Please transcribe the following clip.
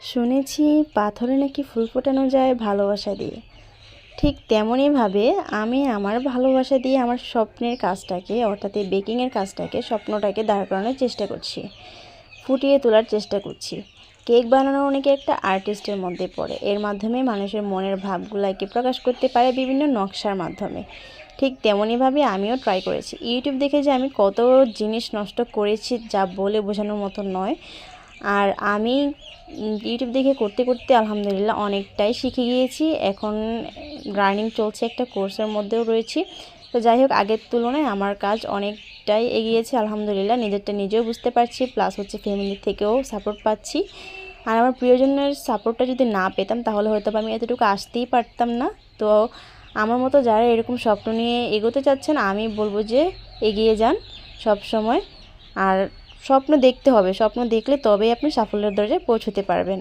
শুনেছি পাথরে নাকি ফুল ফোটানো যায় ভালোবাসা দিয়ে। ঠিক তেমনইভাবে আমি আমার ভালোবাসা দিয়ে আমার স্বপ্নের কাজটাকে, অর্থাৎ এই বেকিংয়ের কাজটাকে, স্বপ্নটাকে দাঁড় করানোর চেষ্টা করছি, ফুটিয়ে তোলার চেষ্টা করছি। কেক বানানো অনেকে একটা আর্টিস্টের মধ্যে পড়ে। এর মাধ্যমে মানুষের মনের ভাবগুলোকে প্রকাশ করতে পারে বিভিন্ন নকশার মাধ্যমে। ঠিক তেমনইভাবে আমিও ট্রাই করেছি। ইউটিউব দেখে যে আমি কত জিনিস নষ্ট করেছি যা বলে বোঝানোর মতো নয়। আর আমি ইউটিউব দেখে করতে করতে আলহামদুলিল্লাহ অনেকটাই শিখে গিয়েছি। এখন রানিং চলছে, একটা কোর্সের মধ্যেও রয়েছি। তো যাই হোক, আগের তুলনায় আমার কাজ অনেকটাই এগিয়েছে আলহামদুলিল্লাহ। নিজেরটা নিজেও বুঝতে পারছি, প্লাস হচ্ছে ফ্যামিলি থেকেও সাপোর্ট পাচ্ছি। আর আমার প্রিয়জনের সাপোর্টটা যদি না পেতাম তাহলে হয়তো আমি এতটুকু আসতেই পারতাম না। তো আমার মতো যারা এরকম স্বপ্ন নিয়ে এগোতে চাচ্ছেন, আমি বলবো যে এগিয়ে যান সব সময়। আর স্বপ্ন দেখতে হবে, স্বপ্ন দেখলে তবেই আপনি সাফল্যের দরজায় পৌঁছতে পারবেন।